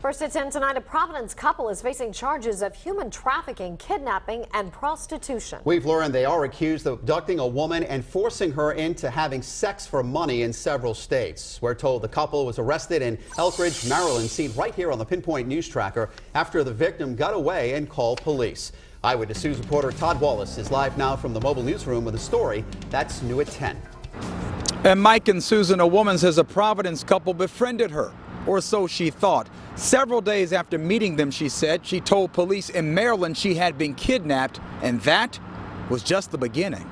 First at 10 tonight, a Providence couple is facing charges of human trafficking, kidnapping, and prostitution. We've learned they are accused of abducting a woman and forcing her into having sex for money in several states. We're told the couple was arrested in Elkridge, Maryland, seen right here on the Pinpoint News Tracker after the victim got away and called police. Eyewitness News reporter Todd Wallace is live now from the mobile newsroom with a story that's new at 10. And Mike and Susan, a woman says a Providence couple befriended her, or so she thought. Several days after meeting them, she said, she told police in Maryland she had been kidnapped, and that was just the beginning.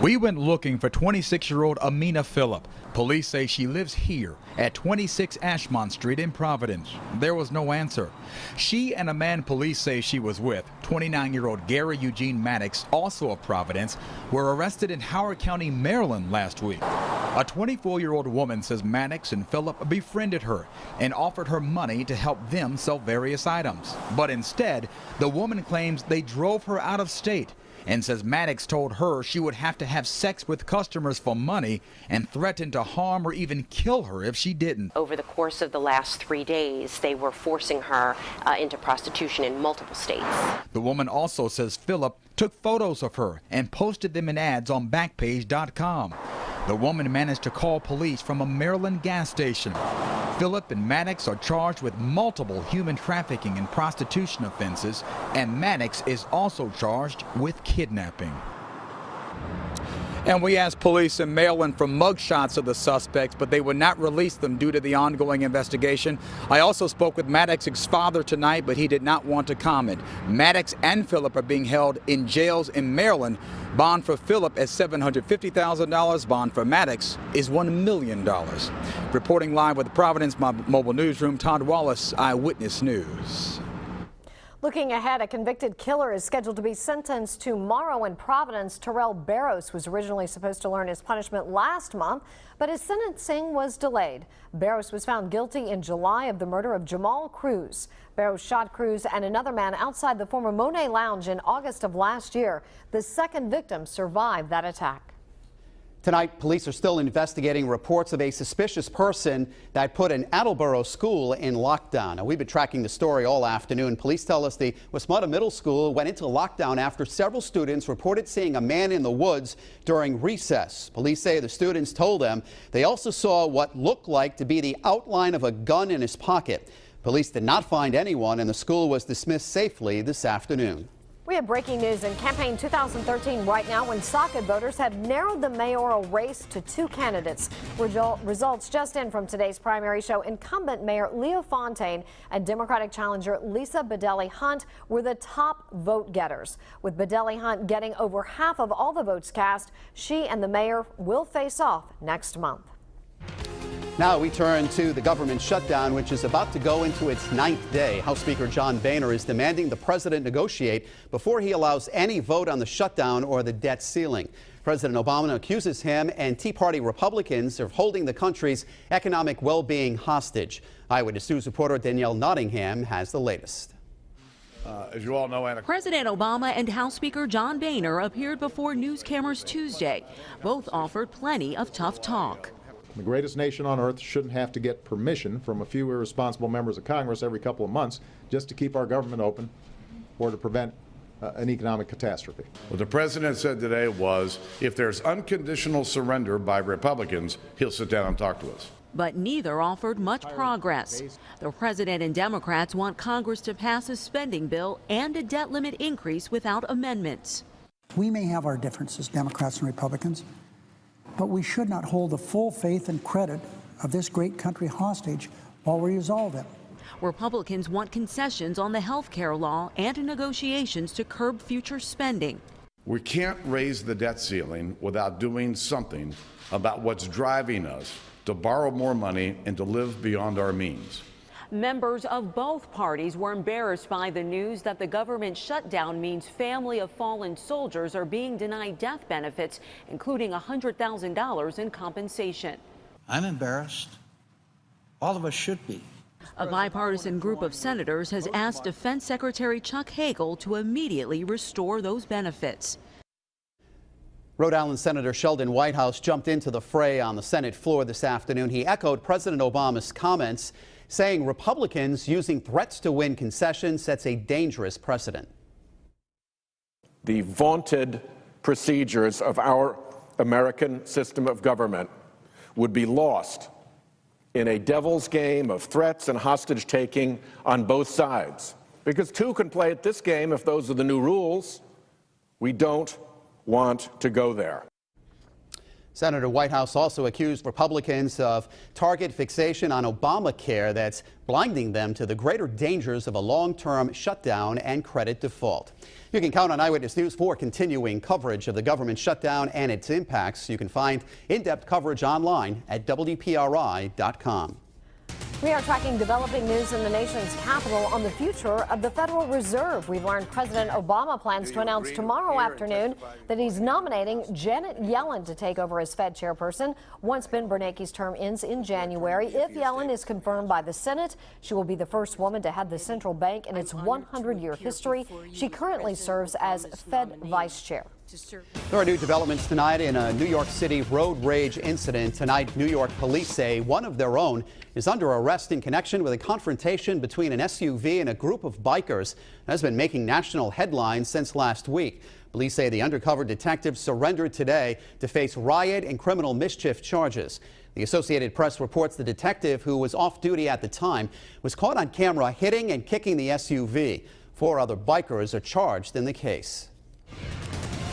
We went looking for 26-year-old Amina Phillip. Police say she lives here at 26 Ashmont Street in Providence. There was no answer. She and a man police say she was with, 29-year-old Gary Eugene Maddox, also of Providence, were arrested in Howard County, Maryland last week. A 24-year-old woman says Maddox and Phillip befriended her and offered her money to help them sell various items. But instead, the woman claims they drove her out of state and says Maddox told her she would have to have sex with customers for money and threatened to harm or even kill her if she didn't. Over the course of the last 3 days, they were forcing her into prostitution in multiple states. The woman also says Phillip took photos of her and posted them in ads on Backpage.com. The woman managed to call police from a Maryland gas station. Phillip and Maddox are charged with multiple human trafficking and prostitution offenses, and Maddox is also charged with kidnapping. And we asked police in Maryland for mugshots of the suspects, but they would not release them due to the ongoing investigation. I also spoke with Maddox's father tonight, but he did not want to comment. Maddox and Phillip are being held in jails in Maryland. Bond for Phillip is $750,000. Bond for Maddox is $1 million. Reporting live with the Providence Mobile Newsroom, Todd Wallace, Eyewitness News. Looking ahead, a convicted killer is scheduled to be sentenced tomorrow in Providence. Terrell Barros was originally supposed to learn his punishment last month, but his sentencing was delayed. Barros was found guilty in July of the murder of Jamal Cruz. Barros shot Cruz and another man outside the former Monet Lounge in August of last year. The second victim survived that attack. Tonight, police are still investigating reports of a suspicious person that put an Attleboro school in lockdown. Now, we've been tracking the story all afternoon. Police tell us the Wasmutta Middle School went into lockdown after several students reported seeing a man in the woods during recess. Police say the students told them they also saw what looked like to be the outline of a gun in his pocket. Police did not find anyone, and the school was dismissed safely this afternoon. We have breaking news in campaign 2013 right now when socket voters have narrowed the mayoral race to 2 candidates. Results just in from today's primary show incumbent Mayor Leo Fontaine and Democratic challenger Lisa Bedelli Hunt were the top vote getters. With Bedelli Hunt getting over half of all the votes cast, she and the mayor will face off next month. Now we turn to the government shutdown, which is about to go into its 9th day. House Speaker John Boehner is demanding the president negotiate before he allows any vote on the shutdown or the debt ceiling. President Obama accuses him and Tea Party Republicans of holding the country's economic well-being hostage. Eyewitness News reporter Danielle Nottingham has the latest. As you all know, President Obama and House Speaker John Boehner appeared before news cameras Tuesday. Both offered plenty of tough talk. The greatest nation on earth shouldn't have to get permission from a few irresponsible members of Congress every couple of months just to keep our government open or to prevent an economic catastrophe. What the president said today was if there's unconditional surrender by Republicans, he'll sit down and talk to us. But neither offered much progress. The president and Democrats want Congress to pass a spending bill and a debt limit increase without amendments. We may have our differences, Democrats and Republicans, but we should not hold the full faith and credit of this great country hostage while we resolve them. Republicans want concessions on the health care law and negotiations to curb future spending. We can't raise the debt ceiling without doing something about what's driving us to borrow more money and to live beyond our means. Members of both parties were embarrassed by the news that the government shutdown means family of fallen soldiers are being denied death benefits, including $100,000 in compensation. I'm embarrassed. All of us should be. A bipartisan group of senators has asked Defense Secretary Chuck Hagel to immediately restore those benefits. Rhode Island Senator Sheldon Whitehouse jumped into the fray on the Senate floor this afternoon. He echoed President Obama's comments, saying Republicans using threats to win concessions sets a dangerous precedent. The vaunted procedures of our American system of government would be lost in a devil's game of threats and hostage-taking on both sides. Because two can play at this game if those are the new rules. We don't want to go there. Senator Whitehouse also accused Republicans of target fixation on Obamacare that's blinding them to the greater dangers of a long-term shutdown and credit default. You can count on Eyewitness News for continuing coverage of the government shutdown and its impacts. You can find in-depth coverage online at WPRI.com. We are tracking developing news in the nation's capital on the future of the Federal Reserve. We've learned President Obama plans to announce tomorrow afternoon that he's nominating Janet Yellen to take over as Fed chairperson once Ben Bernanke's term ends in January. If Yellen is confirmed by the Senate, she will be the first woman to head the central bank in its 100-year history. She currently serves as Fed vice chair. There are new developments tonight in a New York City road rage incident. Tonight, New York police say one of their own is under arrest in connection with a confrontation between an SUV and a group of bikers that has been making national headlines since last week. Police say the undercover detective surrendered today to face riot and criminal mischief charges. The Associated Press reports the detective, who was off duty at the time, was caught on camera hitting and kicking the SUV. 4 other bikers are charged in the case.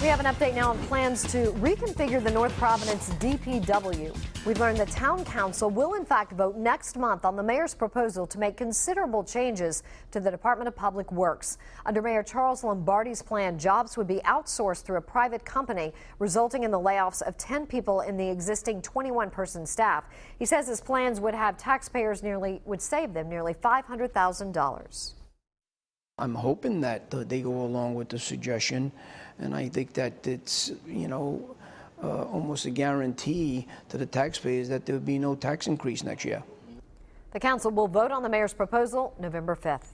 We have an update now on plans to reconfigure the North Providence DPW. We've learned the town council will in fact vote next month on the mayor's proposal to make considerable changes to the Department of Public Works. Under Mayor Charles Lombardi's plan, jobs would be outsourced through a private company, resulting in the layoffs of 10 people in the existing 21-person staff. He says his plans would have taxpayers would save them nearly $500,000. I'm hoping that they go along with the suggestion, and I think that it's, almost a guarantee to the taxpayers that there would be no tax increase next year. The council will vote on the mayor's proposal November 5th.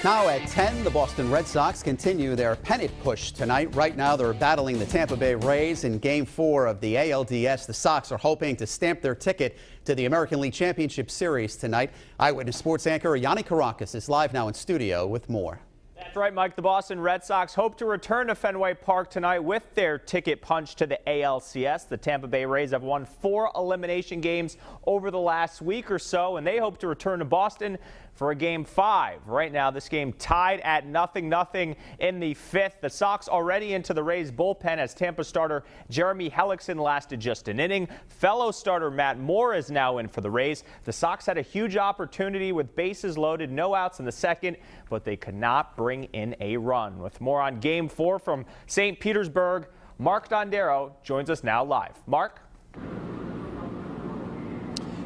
Now at 10, the Boston Red Sox continue their pennant push tonight. Right now, they're battling the Tampa Bay Rays in Game 4 of the ALDS. The Sox are hoping to stamp their ticket to the American League Championship Series tonight. Eyewitness Sports anchor Yanni Caracas is live now in studio with more. That's right, Mike. The Boston Red Sox hope to return to Fenway Park tonight with their ticket punch to the ALCS. The Tampa Bay Rays have won 4 elimination games over the last week or so, and they hope to return to Boston for a Game 5. Right now, this game tied at 0-0 in the 5th. The Sox already into the Rays bullpen as Tampa starter Jeremy Hellickson lasted just an inning. Fellow starter Matt Moore is now in for the Rays. The Sox had a huge opportunity with bases loaded, no outs in the second, but they could not bring in a run. With more on Game 4 from St. Petersburg, Mark Dondero joins us now live. Mark?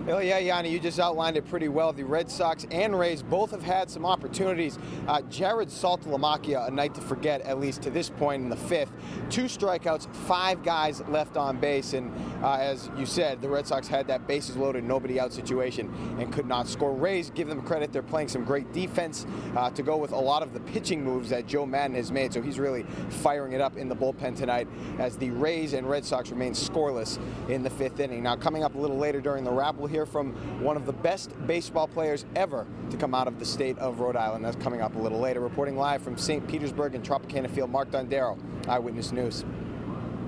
Oh, yeah, Yanni, you just outlined it pretty well. The Red Sox and Rays both have had some opportunities. Jared Saltalamacchia, a night to forget, at least to this point in the 5th. 2 strikeouts, 5 guys left on base. And as you said, the Red Sox had that bases loaded, nobody out situation and could not score. Rays, give them credit, they're playing some great defense to go with a lot of the pitching moves that Joe Madden has made. So he's really firing it up in the bullpen tonight as the Rays and Red Sox remain scoreless in the 5th inning. Now, coming up a little later during the wrap, we'll hear from one of the best baseball players ever to come out of the state of Rhode Island. That's coming up a little later. Reporting live from St. Petersburg and Tropicana Field, Mark Dondero, Eyewitness News.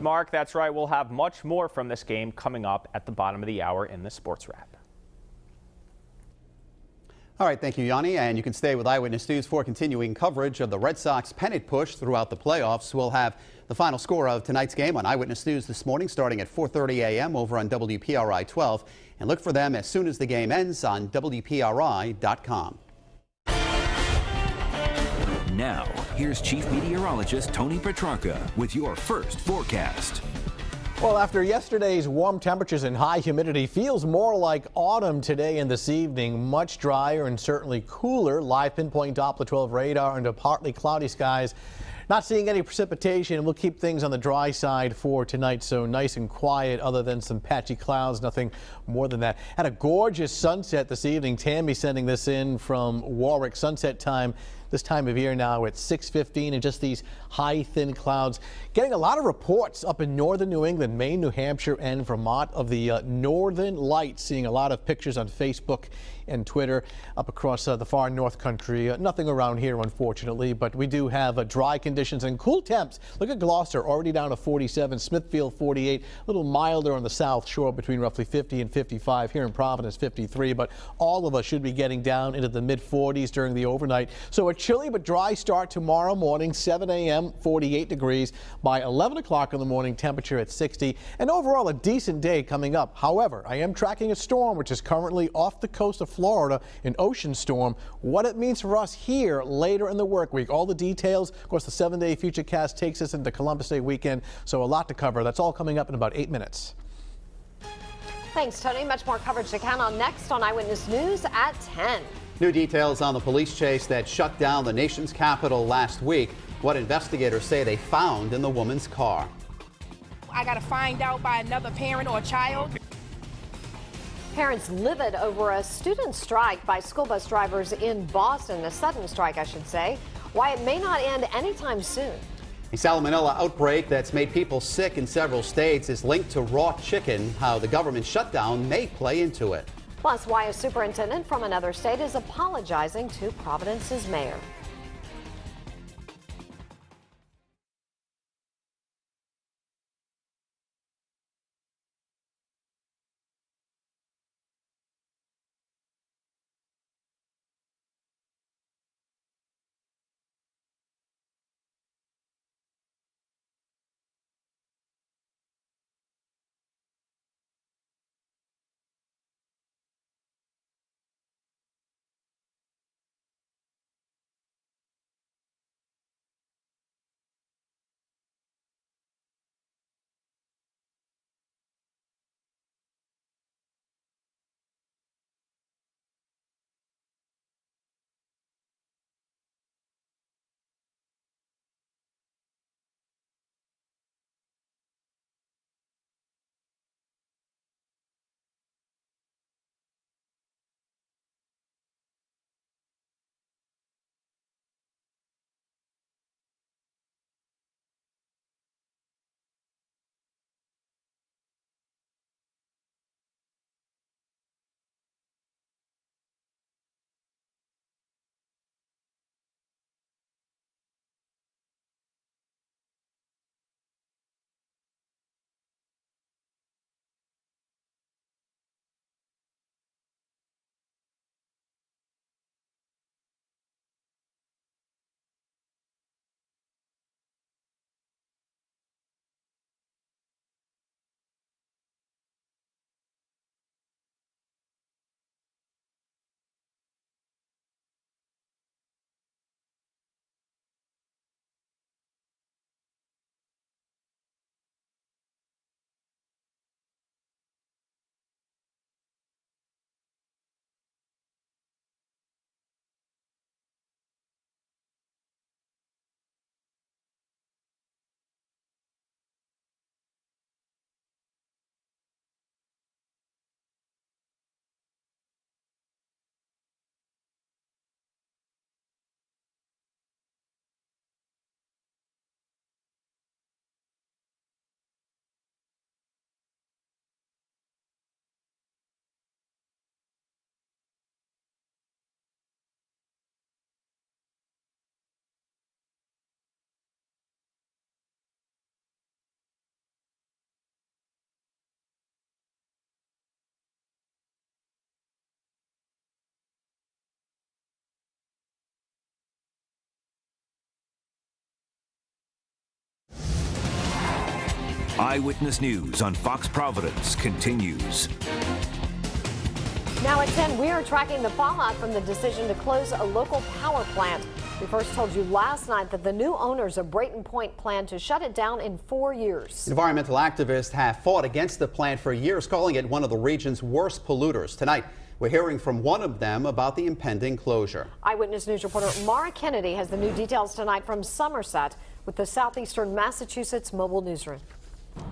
Mark, that's right. We'll have much more from this game coming up at the bottom of the hour in the Sports Wrap. All right, thank you, Yanni. And you can stay with Eyewitness News for continuing coverage of the Red Sox pennant push throughout the playoffs. We'll have the final score of tonight's game on Eyewitness News this morning, starting at 4:30 a.m. over on WPRI 12. And look for them as soon as the game ends on WPRI.com. Now, here's Chief Meteorologist Tony Petrarca with your first forecast. Well, after yesterday's warm temperatures and high humidity, feels more like autumn today and this evening. Much drier and certainly cooler. Live pinpoint Doppler 12 radar into partly cloudy skies. Not seeing any precipitation, and we'll keep things on the dry side for tonight, so nice and quiet other than some patchy clouds, nothing more than that. Had a gorgeous sunset this evening. Tammy sending this in from Warwick. Sunset time this time of year now at 6:15, and just these high, thin clouds. Getting a lot of reports up in northern New England, Maine, New Hampshire, and Vermont of the northern lights. Seeing a lot of pictures on Facebook and Twitter up across the far north country. Nothing around here, unfortunately, but we do have dry conditions and cool temps. Look at Gloucester, already down to 47, Smithfield 48, a little milder on the south shore between roughly 50 and 55. Here in Providence, 53, but all of us should be getting down into the mid-40s during the overnight. So a chilly but dry start tomorrow morning, 7 a.m., 48 degrees. By 11 o'clock in the morning, temperature at 60, and overall a decent day coming up. However, I am tracking a storm which is currently off the coast of Florida, an ocean storm. What it means for us here later in the work week. All the details. Of course, the 7-day futurecast takes us into Columbus Day weekend, so a lot to cover. That's all coming up in about 8 minutes. Thanks, Tony. Much more coverage to count on next on Eyewitness News at 10. New details on the police chase that shut down the nation's capital last week. What investigators say they found in the woman's car. I got to find out by another parent or child. Parents livid over a student strike by school bus drivers in Boston, a sudden strike, I should say. Why it may not end anytime soon. A salmonella outbreak that's made people sick in several states is linked to raw chicken. How the government shutdown may play into it. Plus, why a superintendent from another state is apologizing to Providence's mayor. Eyewitness News on Fox Providence continues. Now at 10, we are tracking the fallout from the decision to close a local power plant. We first told you last night that the new owners of Brayton Point plan to shut it down in 4 years. Environmental activists have fought against the plant for years, calling it one of the region's worst polluters. Tonight, we're hearing from one of them about the impending closure. Eyewitness News reporter Mara Kennedy has the new details tonight from Somerset with the Southeastern Massachusetts Mobile Newsroom.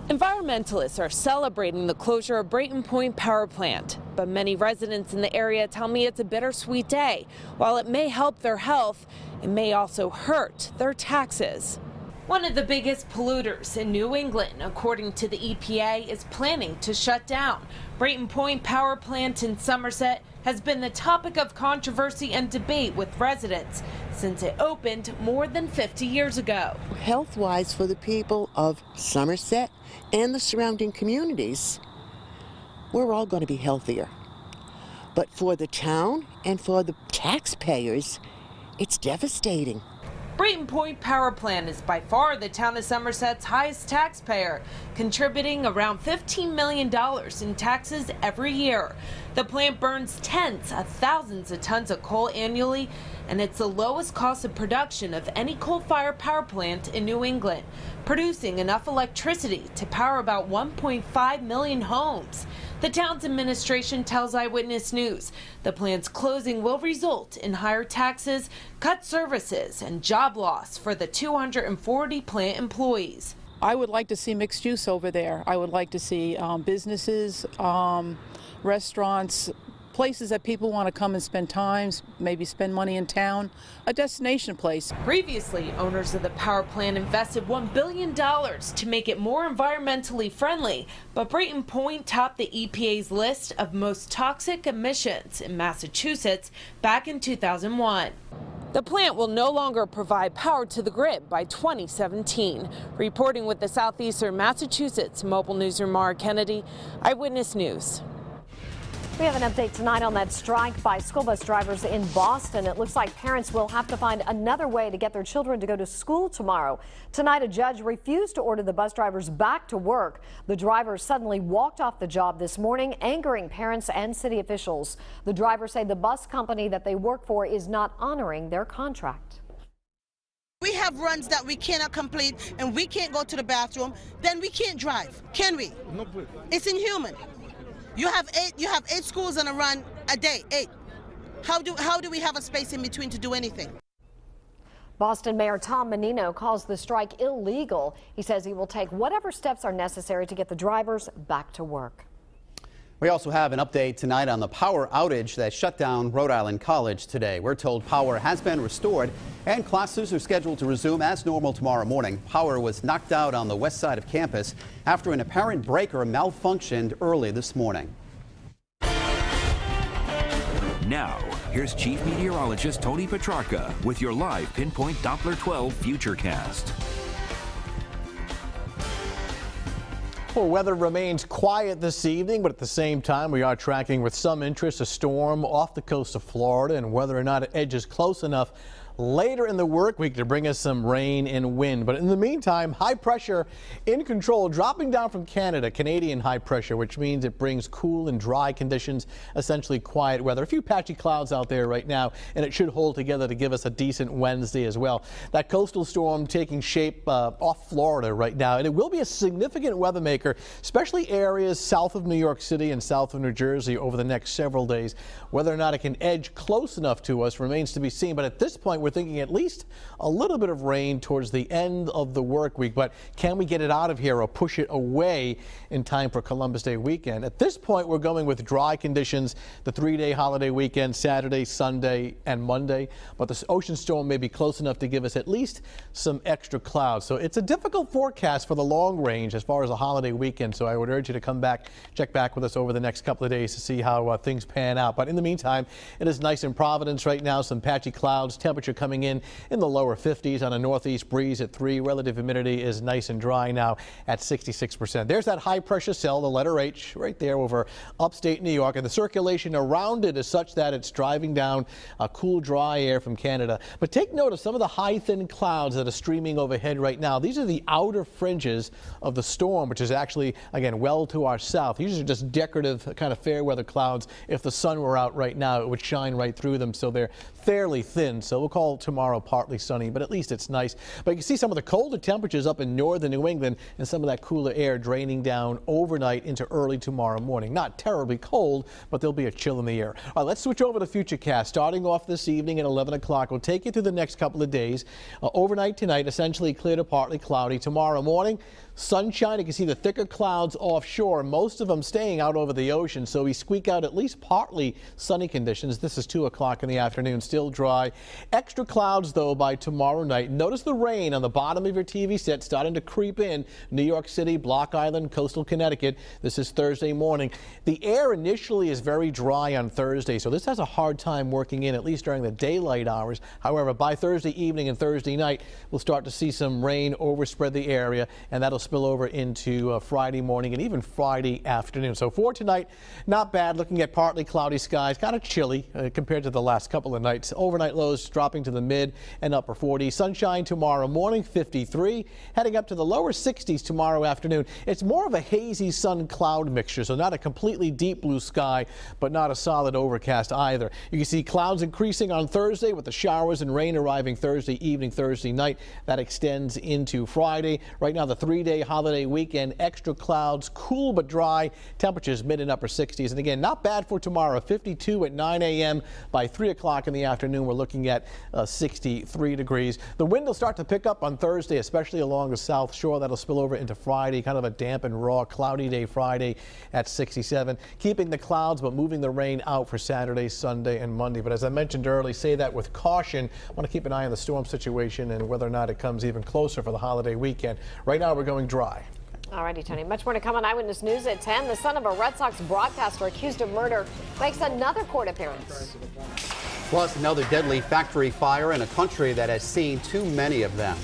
Environmentalists are celebrating the closure of Brayton Point Power Plant, but many residents in the area tell me it's a bittersweet day. While it may help their health, it may also hurt their taxes. One of the biggest polluters in New England, according to the EPA, is planning to shut down. Brayton Point Power Plant in Somerset has been the topic of controversy and debate with residents since it opened more than 50 years ago. Health-wise, for the people of Somerset and the surrounding communities, we're all going to be healthier. But for the town and for the taxpayers, it's devastating. Brayton Point Power Plant is by far the town of Somerset's highest taxpayer, contributing around $15 million in taxes every year. The plant burns tens of thousands of tons of coal annually, and it's the lowest cost of production of any coal-fired power plant in New England, producing enough electricity to power about 1.5 million homes. The town's administration tells Eyewitness News the plant's closing will result in higher taxes, cut services, and job loss for the 240 plant employees. I would like to see mixed use over there. I would like to see businesses, restaurants, places that people want to come and spend time, maybe spend money in town, a destination place. Previously, owners of the power plant invested $1 billion to make it more environmentally friendly, but Brayton Point topped the EPA's list of most toxic emissions in Massachusetts back in 2001. The plant will no longer provide power to the grid by 2017. Reporting with the Southeastern Massachusetts Mobile Newsroom, Mara Kennedy, Eyewitness News. We have an update tonight on that strike by school bus drivers in Boston. It looks like parents will have to find another way to get their children to go to school tomorrow. Tonight, a judge refused to order the bus drivers back to work. The drivers suddenly walked off the job this morning, angering parents and city officials. The drivers say the bus company that they work for is not honoring their contract. We have runs that we cannot complete and we can't go to the bathroom, then we can't drive, can we? No, it's inhuman. You have eight schools on a run a day, 8. How do we have a space in between to do anything? Boston Mayor Tom Menino calls the strike illegal. He says he will take whatever steps are necessary to get the drivers back to work. We also have an update tonight on the power outage that shut down Rhode Island College today. We're told power has been restored and classes are scheduled to resume as normal tomorrow morning. Power was knocked out on the west side of campus after an apparent breaker malfunctioned early this morning. Now, here's Chief Meteorologist Tony Petrarca with your live Pinpoint Doppler 12 Futurecast. Well, weather remains quiet this evening, but at the same time, we are tracking with some interest a storm off the coast of Florida and whether or not it edges close enough later in the work week to bring us some rain and wind. But in the meantime, high pressure in control, dropping down from Canada, Canadian high pressure, which means it brings cool and dry conditions, essentially quiet weather. A few patchy clouds out there right now, and it should hold together to give us a decent Wednesday as well. That coastal storm taking shape off Florida right now, and it will be a significant weather maker, especially areas south of New York City and south of New Jersey over the next several days. Whether or not it can edge close enough to us remains to be seen, but at this point, we're thinking at least a little bit of rain towards the end of the work week. But can we get it out of here or push it away in time for Columbus Day weekend? At this point, we're going with dry conditions the 3-day holiday weekend, Saturday, Sunday, and Monday. But the ocean storm may be close enough to give us at least some extra clouds. So it's a difficult forecast for the long range as far as a holiday weekend. So I would urge you to come back, check back with us over the next couple of days to see how things pan out. But in the meantime, it is nice in Providence right now. Some patchy clouds, temperature coming in the lower 50s on a northeast breeze at 3. Relative humidity is nice and dry now at 66%. There's that high pressure cell, the letter H, right there over upstate New York, and the circulation around it is such that it's driving down cool, dry air from Canada. But take note of some of the high, thin clouds that are streaming overhead right now. These are the outer fringes of the storm, which is actually, again, well to our south. These are just decorative kind of fair weather clouds. If the sun were out right now, it would shine right through them, so they're fairly thin. So we'll call tomorrow partly sunny, but at least it's nice. But you can see some of the colder temperatures up in northern New England and some of that cooler air draining down overnight into early tomorrow morning. Not terribly cold, but there'll be a chill in the air. All right, let's switch over to Futurecast. Starting off this evening at 11 o'clock, we'll take you through the next couple of days. Overnight tonight, essentially clear to partly cloudy. Tomorrow morning, Sunshine, you can see the thicker clouds offshore, most of them staying out over the ocean, so we squeak out at least partly sunny conditions. This is 2 o'clock in the afternoon, still dry. Extra clouds, though, by tomorrow night. Notice the rain on the bottom of your TV set starting to creep in. New York City, Block Island, coastal Connecticut. This is Thursday morning. The air initially is very dry on Thursday, so this has a hard time working in, at least during the daylight hours. However, by Thursday evening and Thursday night, we'll start to see some rain overspread the area, and that'll spill over into Friday morning and even Friday afternoon. So for tonight, not bad. Looking at partly cloudy skies, kind of chilly compared to the last couple of nights. Overnight lows dropping to the mid and upper 40s. Sunshine tomorrow morning, 53. Heading up to the lower 60s tomorrow afternoon. It's more of a hazy sun-cloud mixture, so not a completely deep blue sky, but not a solid overcast either. You can see clouds increasing on Thursday with the showers and rain arriving Thursday evening, Thursday night. That extends into Friday. Right now, the 3-day holiday weekend, extra clouds, cool but dry, temperatures mid and upper 60s. And again, not bad for tomorrow, 52 at 9 a.m. By 3 o'clock in the afternoon, we're looking at 63 degrees. The wind will start to pick up on Thursday, especially along the south shore. That'll spill over into Friday, kind of a damp and raw, cloudy day Friday at 67. Keeping the clouds, but moving the rain out for Saturday, Sunday, and Monday. But as I mentioned earlier, say that with caution. I want to keep an eye on the storm situation and whether or not it comes even closer for the holiday weekend. Right now, we're going dry. All righty, Tony. Much more to come on Eyewitness News at 10. The son of a Red Sox broadcaster accused of murder makes another court appearance. Plus, another deadly factory fire in a country that has seen too many of them.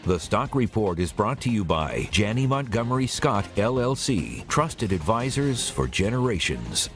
The Stock Report is brought to you by Janney Montgomery Scott, LLC. Trusted advisors for generations.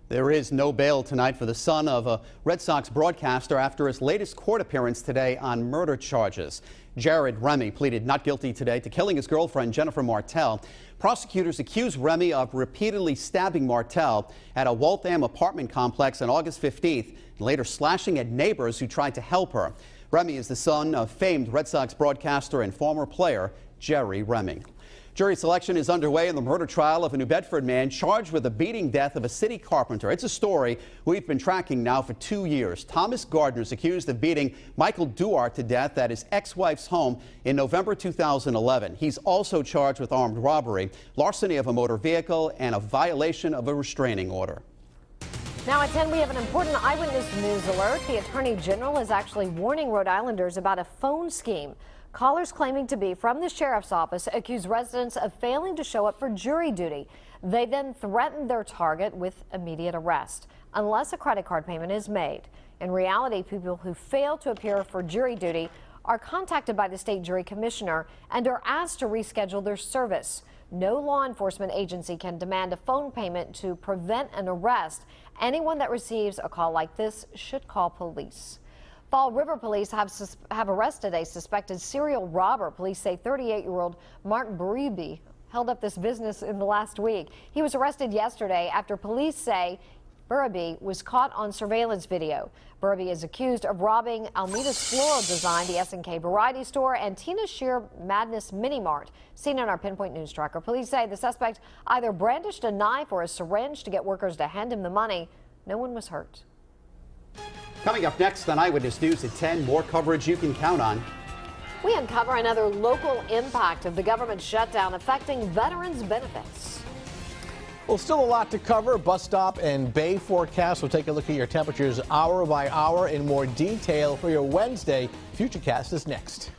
There is no bail tonight for the son of a Red Sox broadcaster after his latest court appearance today on murder charges. Jared Remy pleaded not guilty today to killing his girlfriend, Jennifer Martell. Prosecutors accuse Remy of repeatedly stabbing Martell at a Waltham apartment complex on August 15th, and later slashing at neighbors who tried to help her. Remy is the son of famed Red Sox broadcaster and former player Jerry Remy. Jury selection is underway in the murder trial of a New Bedford man charged with the beating death of a city carpenter. It's a story we've been tracking now for 2 years. Thomas Gardner is accused of beating Michael Duarte to death at his ex-wife's home in November 2011. He's also charged with armed robbery, larceny of a motor vehicle, and a violation of a restraining order. Now at 10, we have an important eyewitness news alert. The Attorney General is actually warning Rhode Islanders about a phone scheme. Callers claiming to be from the sheriff's office accuse residents of failing to show up for jury duty. They then threaten their target with immediate arrest unless a credit card payment is made. In reality, people who fail to appear for jury duty are contacted by the state jury commissioner and are asked to reschedule their service. No law enforcement agency can demand a phone payment to prevent an arrest. Anyone that receives a call like this should call police. Fall River police have arrested a suspected serial robber. Police say 38-year-old Mark Burby held up this business in the last week. He was arrested yesterday after police say Burby was caught on surveillance video. Burby is accused of robbing Almeida's Floral Design, the S&K Variety Store, and Tina's Sheer Madness Mini Mart. Seen on our Pinpoint News Tracker. Police say the suspect either brandished a knife or a syringe to get workers to hand him the money. No one was hurt. Coming up next on Eyewitness News at 10, more coverage you can count on. We uncover another local impact of the government shutdown affecting veterans' benefits. Well, still a lot to cover. Bus stop and bay forecast. We'll take a look at your temperatures hour by hour in more detail for your Wednesday. Futurecast is next.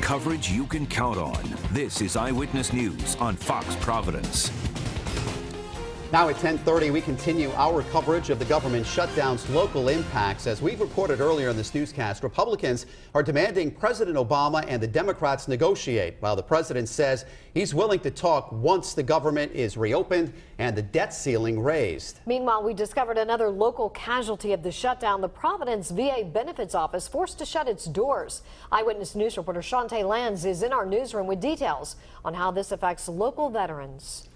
Coverage you can count on. This is Eyewitness News on Fox Providence. Now at 10:30, we continue our coverage of the government shutdown's local impacts. As we've reported earlier in this newscast, Republicans are demanding President Obama and the Democrats negotiate, while the president says he's willing to talk once the government is reopened and the debt ceiling raised. Meanwhile, we discovered another local casualty of the shutdown. The Providence VA Benefits Office forced to shut its doors. Eyewitness News reporter Shantae Lands is in our newsroom with details on how this affects local veterans.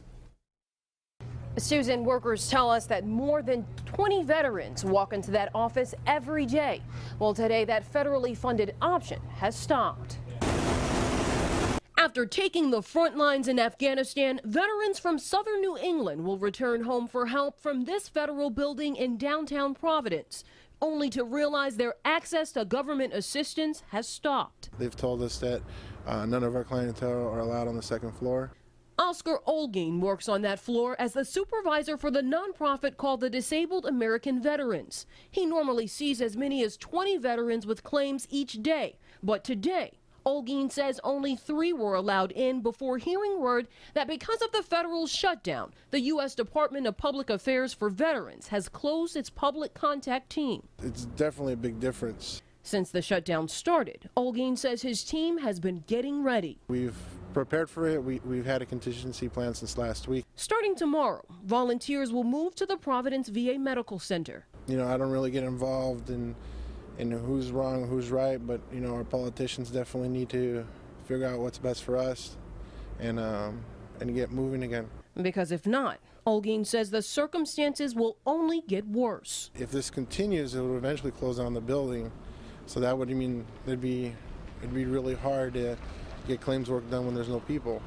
Susan, workers tell us that more than 20 veterans walk into that office every day. Well, today that federally funded option has stopped. After taking the front lines in Afghanistan, veterans from southern New England will return home for help from this federal building in downtown Providence, only to realize their access to government assistance has stopped. They've told us that none of our clientele are allowed on the second floor. Oscar Olguin works on that floor as the supervisor for the nonprofit called the Disabled American Veterans. He normally sees as many as 20 veterans with claims each day, but today, Olguin says only 3 were allowed in before hearing word that because of the federal shutdown, the U.S. Department of Public Affairs for Veterans has closed its public contact team. It's definitely a big difference. Since the shutdown started, Olguin says his team has been getting ready. We've prepared for it. We've had a contingency plan since last week. Starting tomorrow, volunteers will move to the Providence VA Medical Center. You know, I don't really get involved in who's wrong, who's right, but you know, our politicians definitely need to figure out what's best for us and get moving again. Because if not, Olguin says the circumstances will only get worse. If this continues, it will eventually close down the building. So that would mean it'd be really hard to get claims work done when there's no people.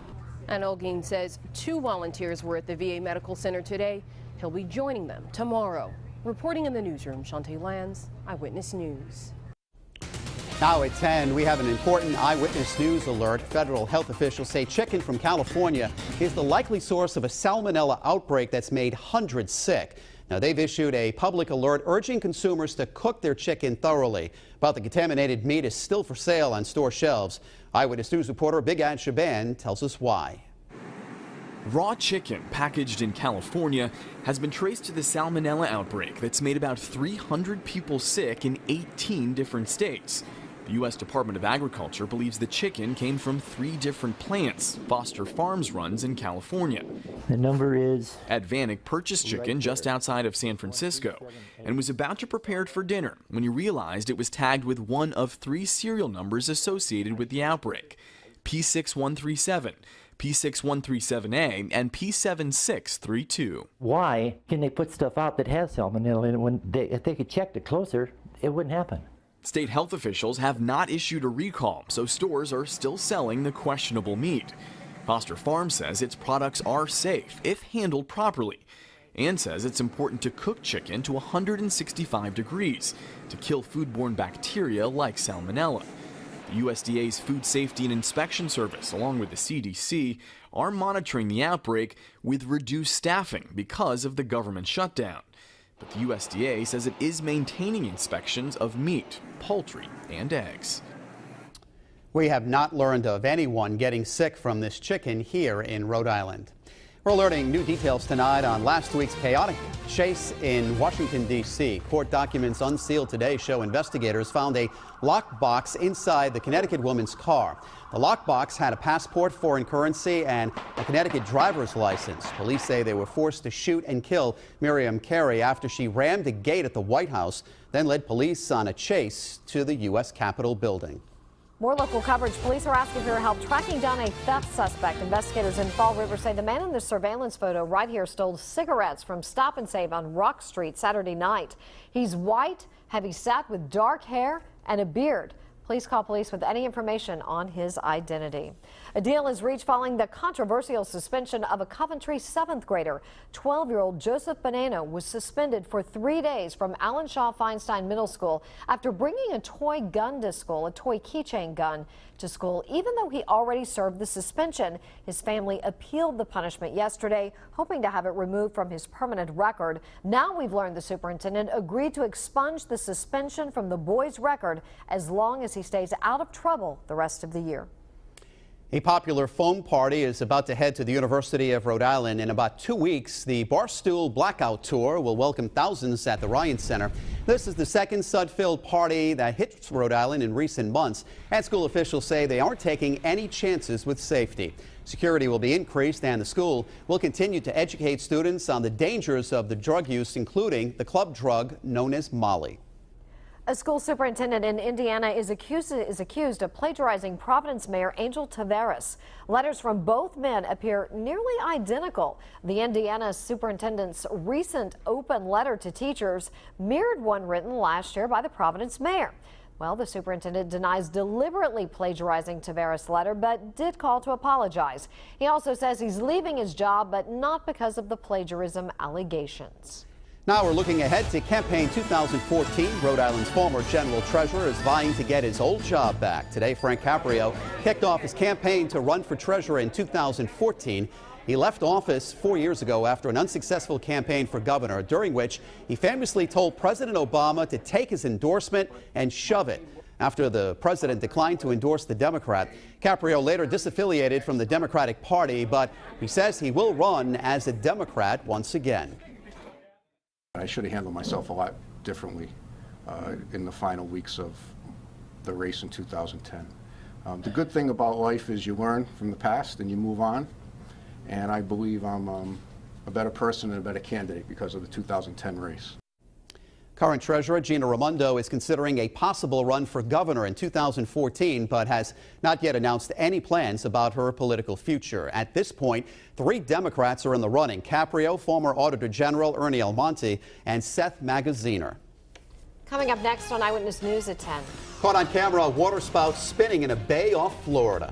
And Olguin says 2 volunteers were at the VA Medical Center today. He'll be joining them tomorrow. Reporting in the newsroom, Shantae Lands, Eyewitness News. Now at 10, we have an important Eyewitness News alert. Federal health officials say chicken from California is the likely source of a salmonella outbreak that's made hundreds sick. Now, they've issued a public alert urging consumers to cook their chicken thoroughly. But the contaminated meat is still for sale on store shelves. Eyewitness News reporter Big Ad Shaban tells us why. Raw chicken packaged in California has been traced to the salmonella outbreak that's made about 300 people sick in 18 different states. The U.S. Department of Agriculture believes the chicken came from 3 different plants Foster Farms runs in California. The number is... Advanic purchased chicken just outside of San Francisco and was about to prepare it for dinner when he realized it was tagged with one of 3 serial numbers associated with the outbreak: P6137, P6137A, and P7632. Why can they put stuff out that has salmonella, and if they could check it closer, it wouldn't happen? State health officials have not issued a recall, so stores are still selling the questionable meat. Foster Farms says its products are safe if handled properly, and says it's important to cook chicken to 165 degrees to kill foodborne bacteria like salmonella. The USDA's Food Safety and Inspection Service, along with the CDC, are monitoring the outbreak with reduced staffing because of the government shutdown. But the USDA says it is maintaining inspections of meat, poultry, and eggs. We have not learned of anyone getting sick from this chicken here in Rhode Island. We're alerting new details tonight on last week's chaotic chase in Washington, D.C. Court documents unsealed today show investigators found a lockbox inside the Connecticut woman's car. The lockbox had a passport, foreign currency, and a Connecticut driver's license. Police say they were forced to shoot and kill Miriam Carey after she rammed a gate at the White House, then led police on a chase to the U.S. Capitol building. More local coverage. Police are asking for your help tracking down a theft suspect. Investigators in Fall River say the man in the surveillance photo right here stole cigarettes from Stop and Save on Rock Street Saturday night. He's white, heavy-set with dark hair and a beard. Please call police with any information on his identity. A deal is reached following the controversial suspension of a Coventry 7th grader. 12-year-old Joseph Bonanno was suspended for 3 days from Allen Shaw Feinstein Middle School after bringing a toy gun to school, a toy keychain gun to school. Even though he already served the suspension, his family appealed the punishment yesterday, hoping to have it removed from his permanent record. Now we've learned the superintendent agreed to expunge the suspension from the boy's record as long as he stays out of trouble the rest of the year. A popular foam party is about to head to the University of Rhode Island. In about 2 weeks, the Barstool Blackout Tour will welcome thousands at the Ryan Center. This is the second sud-filled party that hits Rhode Island in recent months, and school officials say they aren't taking any chances with safety. Security will be increased, and the school will continue to educate students on the dangers of the drug use, including the club drug known as Molly. A school superintendent in Indiana is accused of plagiarizing Providence Mayor Angel Taveras. Letters from both men appear nearly identical. The Indiana superintendent's recent open letter to teachers mirrored one written last year by the Providence mayor. Well, the superintendent denies deliberately plagiarizing Taveras' letter, but did call to apologize. He also says he's leaving his job, but not because of the plagiarism allegations. Now we're looking ahead to campaign 2014. Rhode Island's former general treasurer is vying to get his old job back. Today, Frank Caprio kicked off his campaign to run for treasurer in 2014. He left office 4 years ago after an unsuccessful campaign for governor, during which he famously told President Obama to take his endorsement and shove it. After the president declined to endorse the Democrat, Caprio later disaffiliated from the Democratic Party, but he says he will run as a Democrat once again. I should have handled myself a lot differently in the final weeks of the race in 2010. The good thing about life is you learn from the past and you move on. And I believe I'm a better person and a better candidate because of the 2010 race. Current treasurer Gina Raimondo is considering a possible run for governor in 2014, but has not yet announced any plans about her political future. At this point, 3 Democrats are in the running: Caprio, former Auditor General Ernie Almonte, and Seth Magaziner. Coming up next on Eyewitness News at 10. Caught on camera, a water spout spinning in a bay off Florida.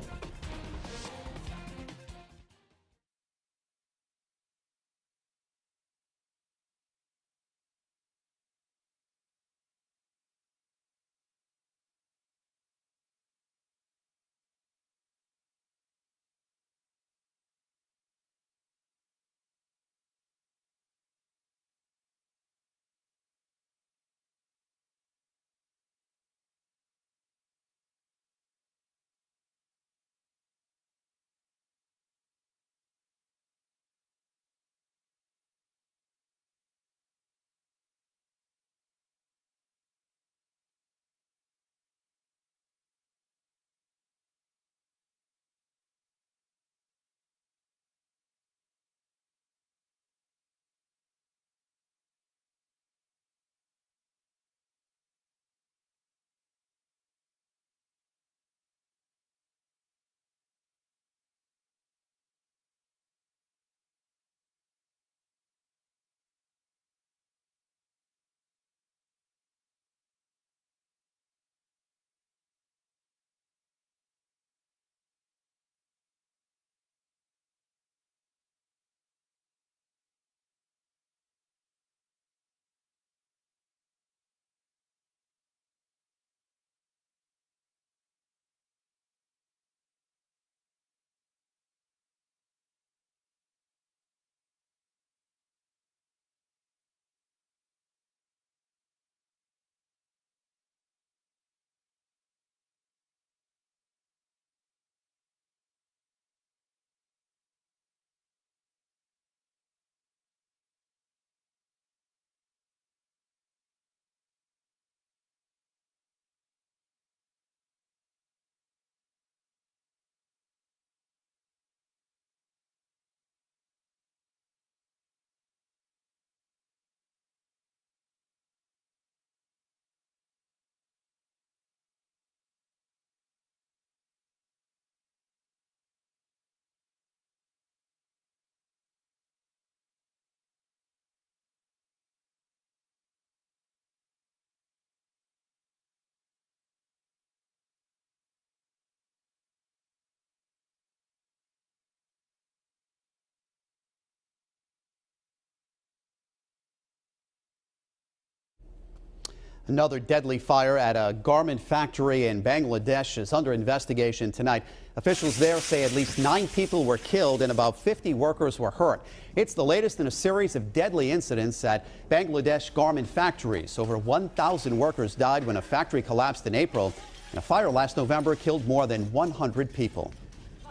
Another deadly fire at a garment factory in Bangladesh is under investigation tonight. Officials there say at least 9 people were killed and about 50 workers were hurt. It's the latest in a series of deadly incidents at Bangladesh garment factories. Over 1,000 workers died when a factory collapsed in April, and a fire last November killed more than 100 people.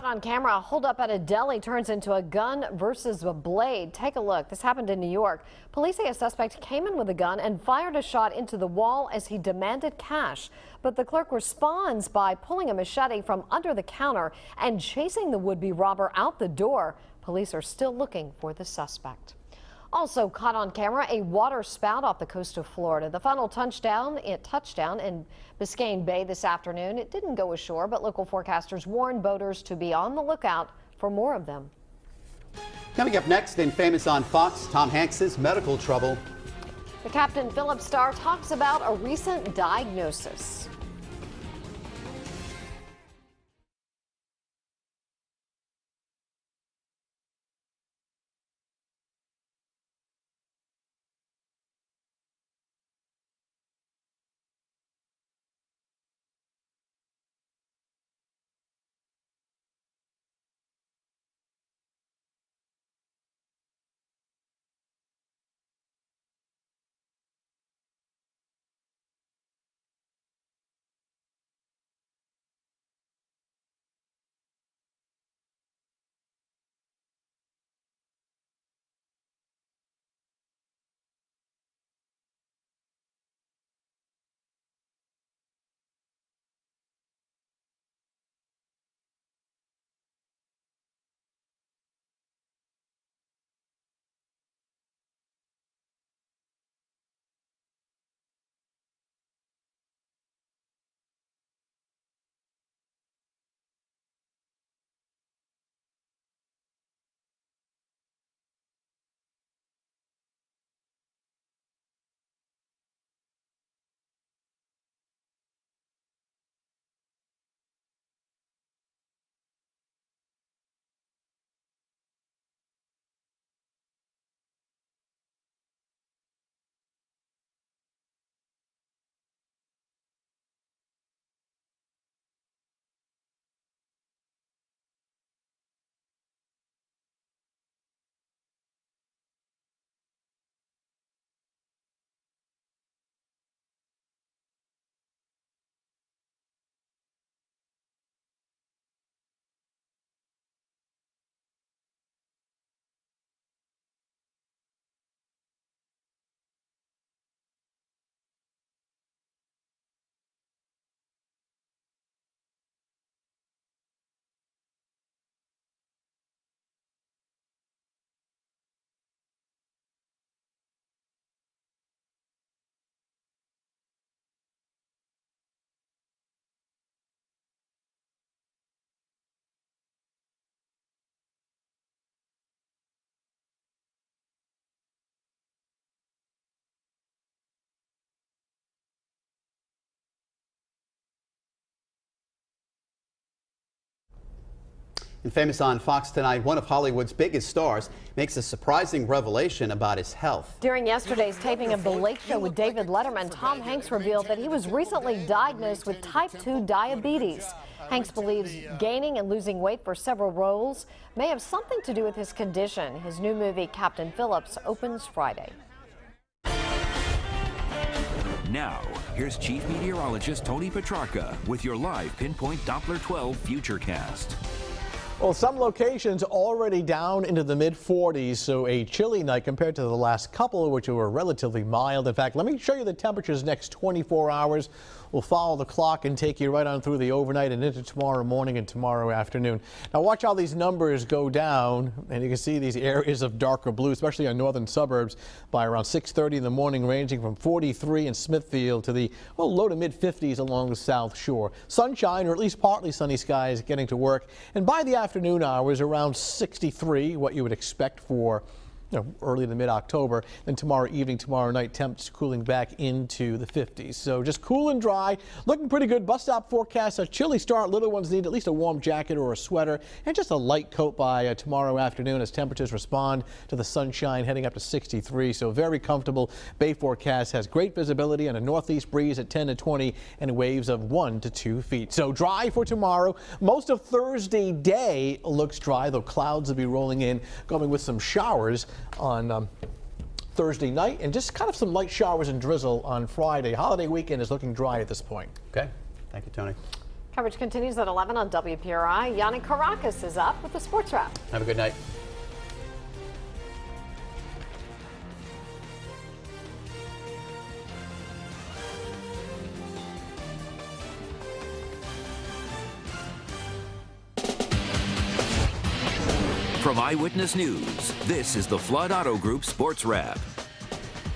On camera, a holdup at a deli turns into a gun versus a blade. Take a look. This happened in New York. Police say a suspect came in with a gun and fired a shot into the wall as he demanded cash. But the clerk responds by pulling a machete from under the counter and chasing the would-be robber out the door. Police are still looking for the suspect. Also caught on camera, a water spout off the coast of Florida. The final touchdown in Biscayne Bay this afternoon. It didn't go ashore, but local forecasters warn boaters to be on the lookout for more of them. Coming up next in Famous on Fox, Tom Hanks' medical trouble. The Captain Phillips star talks about a recent diagnosis. And Famous on Fox tonight, one of Hollywood's biggest stars makes a surprising revelation about his health. During yesterday's taping of The Late Show with David Letterman, Tom Hanks revealed that he was recently diagnosed with type 2 diabetes. Hanks believes gaining and losing weight for several roles may have something to do with his condition. His new movie, Captain Phillips, opens Friday. Now, here's Chief Meteorologist Tony Petrarca with your live Pinpoint Doppler 12 Futurecast. Well, some locations already down into the mid-40s, so a chilly night compared to the last couple, which were relatively mild. In fact, let me show you the temperatures next 24 hours. We'll follow the clock and take you right on through the overnight and into tomorrow morning and tomorrow afternoon. Now watch how these numbers go down, and you can see these areas of darker blue, especially on northern suburbs, by around 6:30 in the morning, ranging from 43 in Smithfield to the low to mid-50s along the South Shore. Sunshine, or at least partly sunny skies, getting to work, and by the afternoon hours around 63, what you would expect for early to mid-October. Then tomorrow evening, tomorrow night, temps cooling back into the 50s. So just cool and dry, looking pretty good. Bus stop forecast, a chilly start. Little ones need at least a warm jacket or a sweater and just a light coat by tomorrow afternoon as temperatures respond to the sunshine, heading up to 63. So very comfortable. Bay forecast has great visibility and a northeast breeze at 10 to 20 and waves of 1 to 2 feet. So dry for tomorrow. Most of Thursday day looks dry, though clouds will be rolling in, going with some showers on Thursday night and just kind of some light showers and drizzle on Friday. Holiday weekend is looking dry at this point. Okay. Thank you, Tony. Coverage continues at 11 on WPRI. Yanni Caracas is up with the sports wrap. Have a good night. From Eyewitness News, this is the Flood Auto Group Sports Wrap.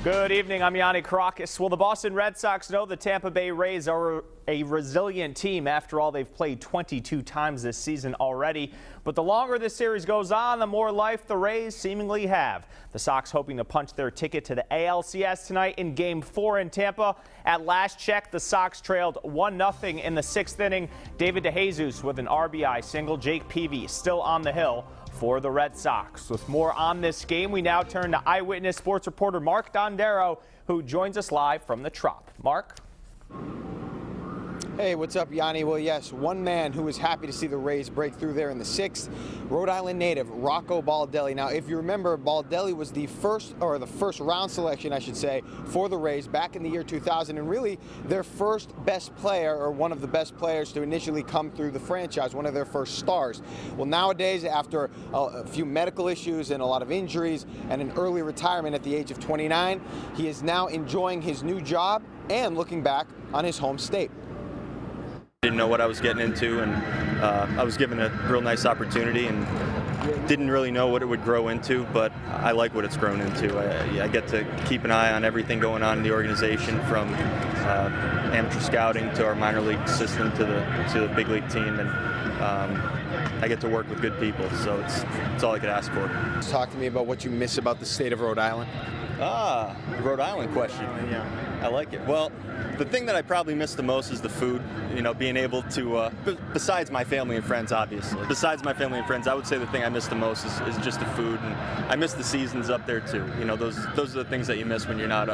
Good evening, I'm Yanni Caracas. Well, the Boston Red Sox know the Tampa Bay Rays are a resilient team. After all, they've played 22 times this season already. But the longer this series goes on, the more life the Rays seemingly have. The Sox hoping to punch their ticket to the ALCS tonight in Game 4 in Tampa. At last check, the Sox trailed 1-0 in the 6th inning. David DeJesus with an RBI single. Jake Peavy still on the hill for the Red Sox. With more on this game, we now turn to Eyewitness Sports reporter Mark Dondero, who joins us live from the Trop. Mark? Hey, what's up, Yanni? Well, yes, one man who was happy to see the Rays break through there in the 6th, Rhode Island native Rocco Baldelli. Now, if you remember, Baldelli was the first round selection, I should say, for the Rays back in the year 2000, and really their first best player, or one of the best players to initially come through the franchise, one of their first stars. Well, nowadays, after a few medical issues and a lot of injuries and an early retirement at the age of 29, he is now enjoying his new job and looking back on his home state. Didn't know what I was getting into, and I was given a real nice opportunity and didn't really know what it would grow into, but I like what it's grown into. I get to keep an eye on everything going on in the organization, from amateur scouting to our minor league system to the big league team, and I get to work with good people, so it's all I could ask for. Talk to me about what you miss about the state of Rhode Island. Ah, the Rhode Island question. Yeah, I like it. Well, the thing that I probably miss the most is the food. You know, being able to, besides my family and friends, obviously. Besides my family and friends, I would say the thing I miss the most is just the food, and I miss the seasons up there too. You know, those are the things that you miss when you're not,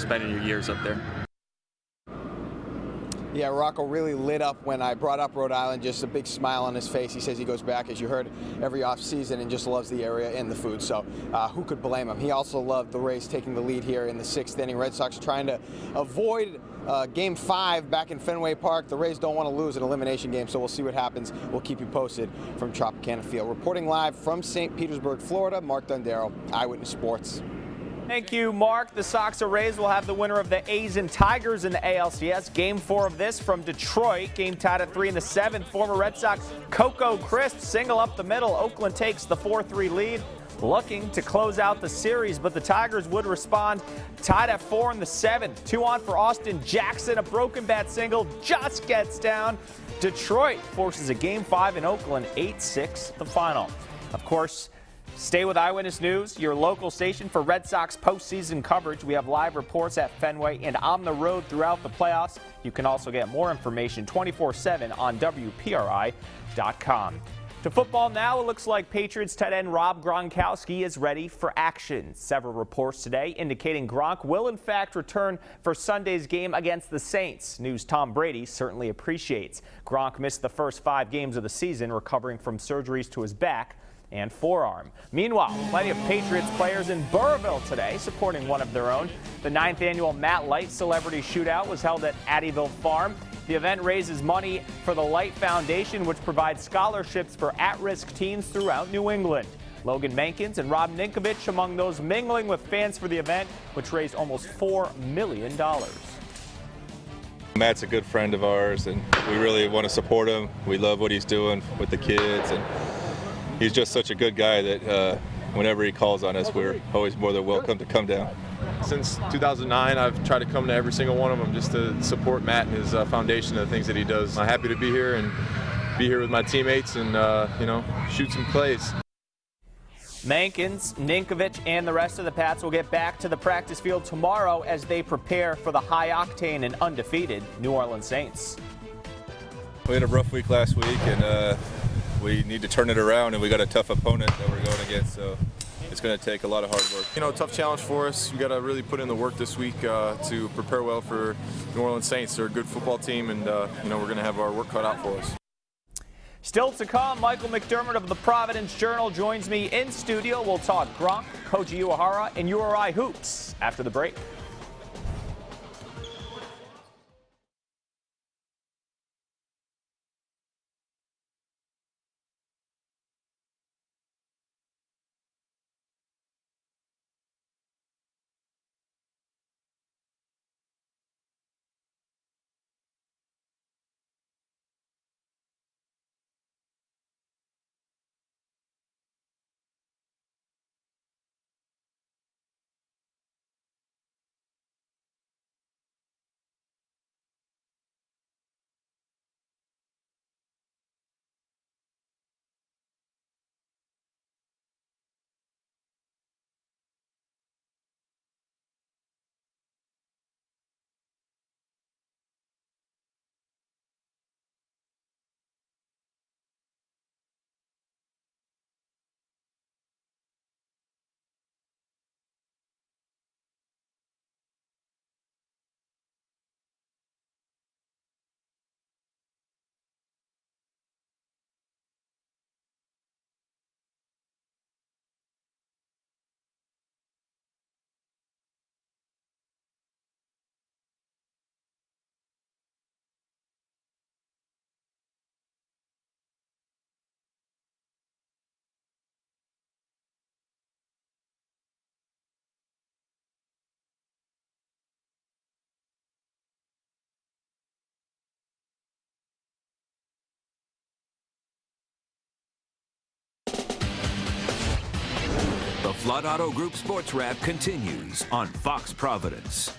spending your years up there. Yeah, Rocco really lit up when I brought up Rhode Island, just a big smile on his face. He says he goes back, as you heard, every off-season and just loves the area and the food, so who could blame him? He also loved the Rays taking the lead here in the 6th inning. Red Sox trying to avoid Game 5 back in Fenway Park. The Rays don't want to lose an elimination game, so we'll see what happens. We'll keep you posted from Tropicana Field. Reporting live from St. Petersburg, Florida, Mark Dondero, Eyewitness Sports. Thank you, Mark. The Sox or Rays will have the winner of the A's and Tigers in the ALCS. Game 4 of this from Detroit. Game tied at 3 in the 7th. Former Red Sox Coco Crisp single up the middle. Oakland takes the 4-3 lead, looking to close out the series, but the Tigers would respond. Tied at 4 in the 7th. 2 on for Austin Jackson. A broken bat single just gets down. Detroit forces a Game 5 in Oakland. 8-6 the final. Of course, stay with Eyewitness News, your local station for Red Sox postseason coverage. We have live reports at Fenway and on the road throughout the playoffs. You can also get more information 24/7 on WPRI.com. To football now, it looks like Patriots tight end Rob Gronkowski is ready for action. Several reports today indicating Gronk will in fact return for Sunday's game against the Saints. News Tom Brady certainly appreciates. Gronk missed the first 5 games of the season, recovering from surgeries to his back and forearm. Meanwhile, plenty of Patriots players in Burrillville today supporting one of their own. The 9th annual Matt Light Celebrity Shootout was held at Addyville Farm. The event raises money for the Light Foundation, which provides scholarships for at-risk teens throughout New England. Logan Mankins and Rob Ninkovich among those mingling with fans for the event, which raised almost $4 million. Matt's a good friend of ours, and we really want to support him. We love what he's doing with the kids, and he's just such a good guy that whenever he calls on us, we're always more than welcome to come down. Since 2009, I've tried to come to every single one of them just to support Matt and his foundation and the things that he does. I'm happy to be here and be here with my teammates and, shoot some plays. Mankins, Ninkovich, and the rest of the Pats will get back to the practice field tomorrow as they prepare for the high-octane and undefeated New Orleans Saints. We had a rough week last week, and we need to turn it around, and we got a tough opponent that we're going against, so it's going to take a lot of hard work. Tough challenge for us. We got to really put in the work this week to prepare well for New Orleans Saints. They're a good football team, and we're going to have our work cut out for us. Still to come, Michael McDermott of the Providence Journal joins me in studio. We'll talk Gronk, Koji Uehara, and URI hoops after the break. Flood Auto Group Sports Wrap continues on Fox Providence.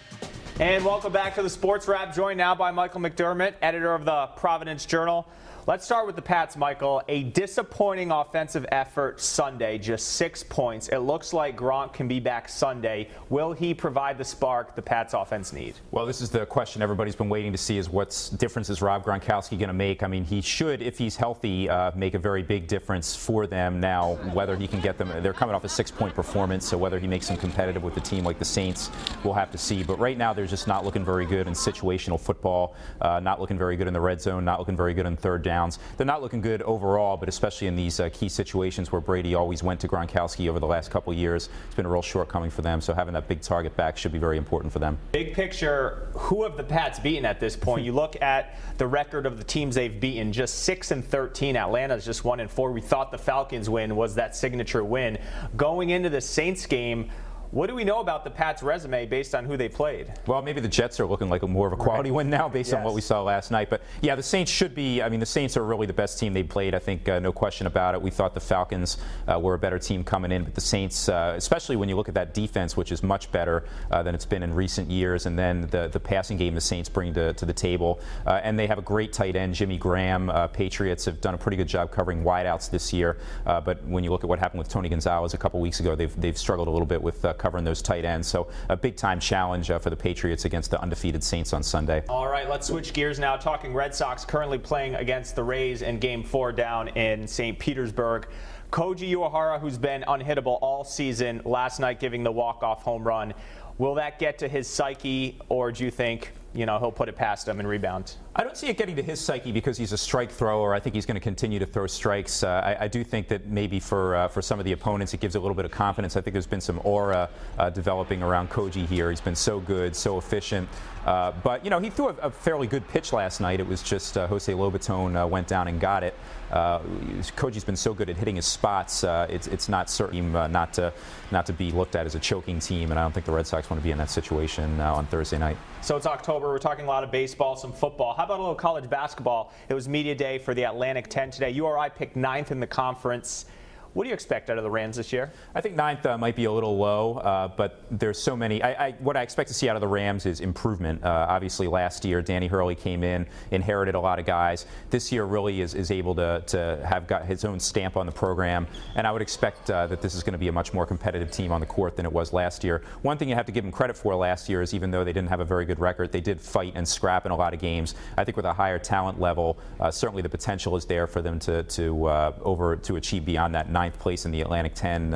And welcome back to the Sports Wrap, joined now by Michael McDermott, editor of the Providence Journal. Let's start with the Pats, Michael. A disappointing offensive effort Sunday, just 6 points. It looks like Gronk can be back Sunday. Will he provide the spark the Pats offense need? Well, this is the question everybody's been waiting to see, is what difference is Rob Gronkowski going to make? I mean, he should, if he's healthy, make a very big difference for them. Now, whether he can get them, they're coming off a 6-point performance, so whether he makes them competitive with a team like the Saints, we'll have to see. But right now, they're just not looking very good in situational football, not looking very good in the red zone, not looking very good in third downs. They're not looking good overall, but especially in these key situations where Brady always went to Gronkowski over the last couple of years. It's been a real shortcoming for them, so having that big target back should be very important for them. Big picture, who have the Pats beaten at this point? You look at the record of the teams they've beaten, just 6-13. Atlanta's just 1-4. We thought the Falcons win was that signature win. Going into the Saints game, what do we know about the Pats' resume based on who they played? Well, maybe the Jets are looking like more of a quality win now based on what we saw last night. But, yeah, the Saints should be – I mean, the Saints are really the best team they played. I think no question about it. We thought the Falcons were a better team coming in. But the Saints, especially when you look at that defense, which is much better than it's been in recent years, and then the passing game the Saints bring to the table. And they have a great tight end, Jimmy Graham. Patriots have done a pretty good job covering wideouts this year. But when you look at what happened with Tony Gonzalez a couple weeks ago, they've struggled a little bit with covering those tight ends. So a big-time challenge for the Patriots against the undefeated Saints on Sunday. All right, let's switch gears now. Talking Red Sox currently playing against the Rays in Game 4 down in St. Petersburg. Koji Uehara, who's been unhittable all season, last night giving the walk-off home run. Will that get to his psyche, or do you think he'll put it past him and rebound? I don't see it getting to his psyche because he's a strike thrower. I think he's going to continue to throw strikes. I do think that maybe for some of the opponents it gives a little bit of confidence. I think there's been some aura developing around Koji here. He's been so good, so efficient. But, he threw a fairly good pitch last night. It was just Jose Lobaton went down and got it. Koji's been so good at hitting his spots. It's not certain not to be looked at as a choking team, and I don't think the Red Sox want to be in that situation on Thursday night. So it's October. We're talking a lot of baseball, some football. How about a little college basketball? It was media day for the Atlantic 10 today. URI picked 9th in the conference. What do you expect out of the Rams this year? I think 9th might be a little low, but there's so many. What I expect to see out of the Rams is improvement. Obviously, last year, Danny Hurley came in, inherited a lot of guys. This year really is able to have got his own stamp on the program, and I would expect that this is going to be a much more competitive team on the court than it was last year. One thing you have to give them credit for last year is even though they didn't have a very good record, they did fight and scrap in a lot of games. I think with a higher talent level, certainly the potential is there for them to achieve beyond that 9th place in the Atlantic 10.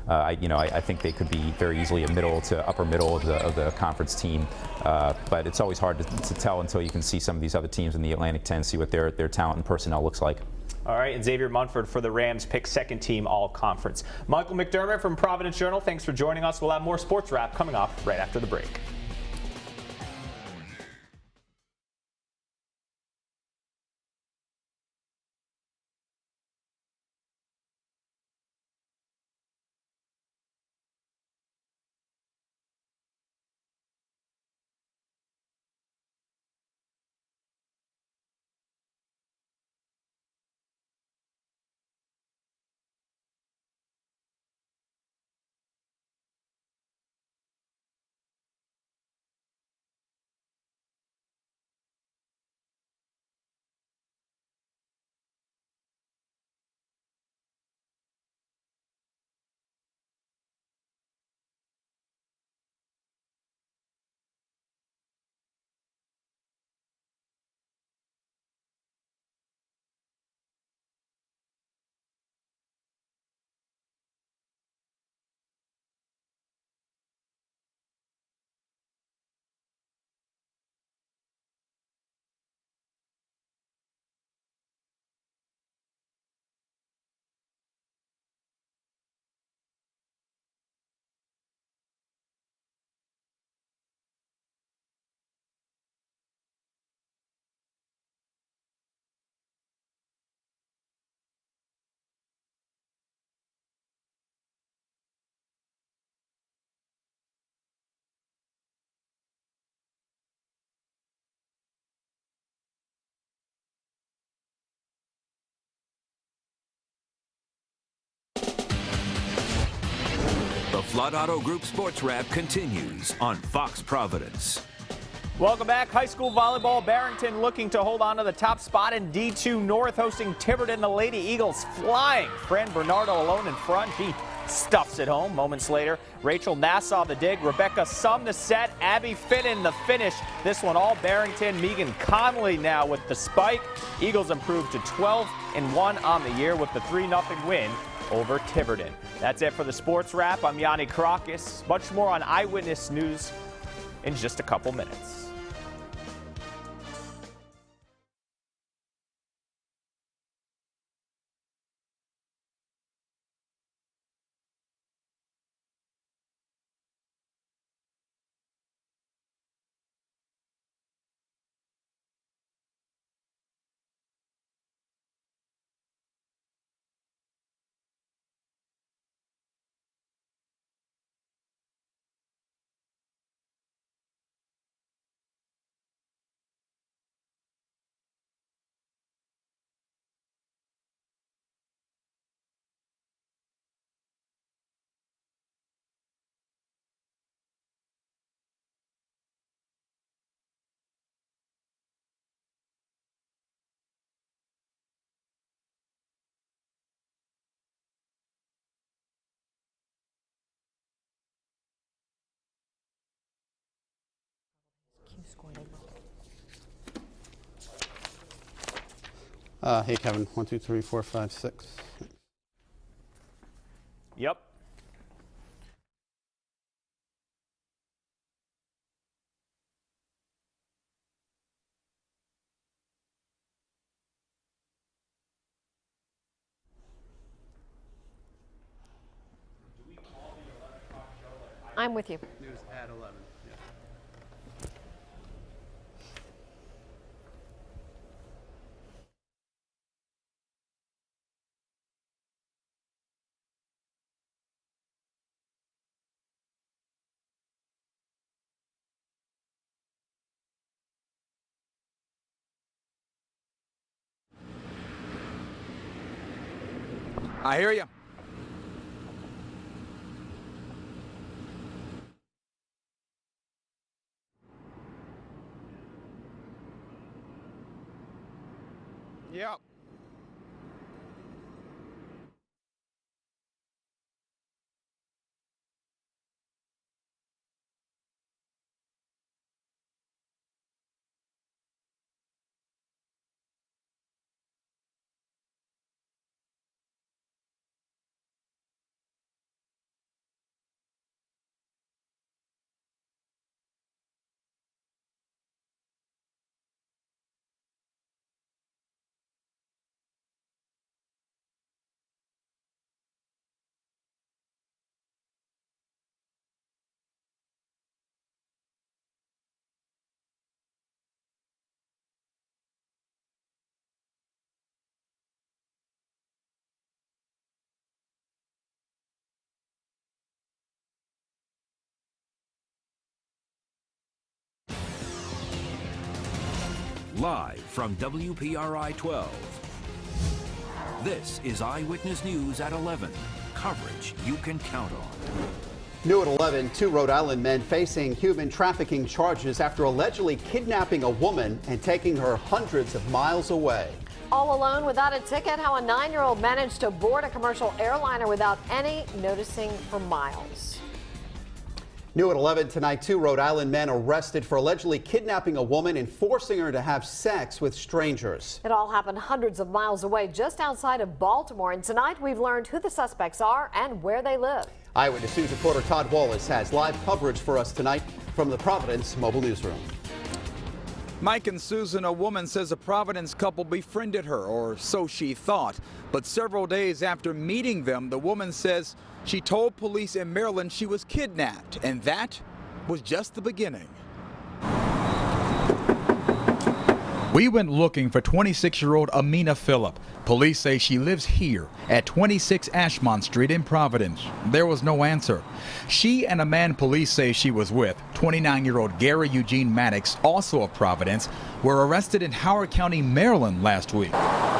I think they could be very easily a middle to upper middle of the conference team. But it's always hard to tell until you can see some of these other teams in the Atlantic 10, see what their talent and personnel looks like. All right, and Xavier Munford for the Rams picked 2nd team all-conference. Michael McDermott from Providence Journal, thanks for joining us. We'll have more Sports Wrap coming up right after the break. Spot Auto Group Sports Wrap continues on Fox Providence. Welcome back. High school volleyball. Barrington looking to hold on to the top spot in D2 North, hosting Tiverton. The Lady Eagles flying. Fran Bernardo alone in front. She stuffs it home. Moments later, Rachel Nassau the dig. Rebecca Sum the set. Abby Finnan the finish. This one all Barrington. Megan Conley now with the spike. Eagles improved to 12-1 on the year with the 3-0 win over Tiverton. That's it for the Sports Wrap. I'm Yanni Krokis. Much more on Eyewitness News in just a couple minutes. Hey, Kevin. 1, 2, 3, 4, 5, 6. Yep. I'm with you. News at 11. I hear you. Yep. Live from WPRI 12. This is Eyewitness News at 11. Coverage you can count on. New at 11, 2 Rhode Island men facing human trafficking charges after allegedly kidnapping a woman and taking her hundreds of miles away. All alone without a ticket, how a 9-year-old managed to board a commercial airliner without any noticing for miles. New at 11 tonight, 2 Rhode Island men arrested for allegedly kidnapping a woman and forcing her to have sex with strangers. It all happened hundreds of miles away just outside of Baltimore. And tonight we've learned who the suspects are and where they live. Eyewitness News reporter Todd Wallace has live coverage for us tonight from the Providence Mobile Newsroom. Mike and Susan, a woman, says a Providence couple befriended her, or so she thought. But several days after meeting them, the woman says she told police in Maryland she was kidnapped, and that was just the beginning. We went looking for 26-year-old Amina Phillip. Police say she lives here at 26 Ashmont Street in Providence. There was no answer. She and a man police say she was with, 29-year-old Gary Eugene Maddox, also of Providence, were arrested in Howard County, Maryland last week.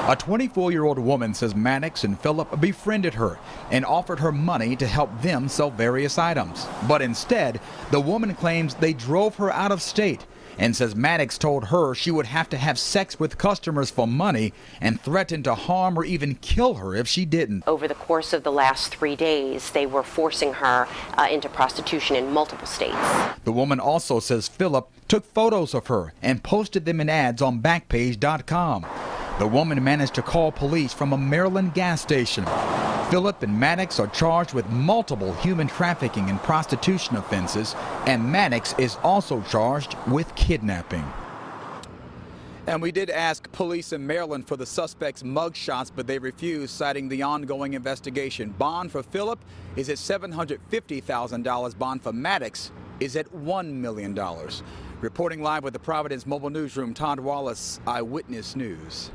A 24-year-old woman says Maddox and Philip befriended her and offered her money to help them sell various items. But instead, the woman claims they drove her out of state and says Maddox told her she would have to have sex with customers for money and threatened to harm or even kill her if she didn't. Over the course of the last 3 days, they were forcing her into prostitution in multiple states. The woman also says Philip took photos of her and posted them in ads on Backpage.com. The woman managed to call police from a Maryland gas station. Philip and Maddox are charged with multiple human trafficking and prostitution offenses, and Maddox is also charged with kidnapping. And we did ask police in Maryland for the suspect's mugshots, but they refused, citing the ongoing investigation. Bond for Philip is at $750,000. Bond for Maddox is at $1 million. Reporting live with the Providence Mobile Newsroom, Todd Wallace, Eyewitness News.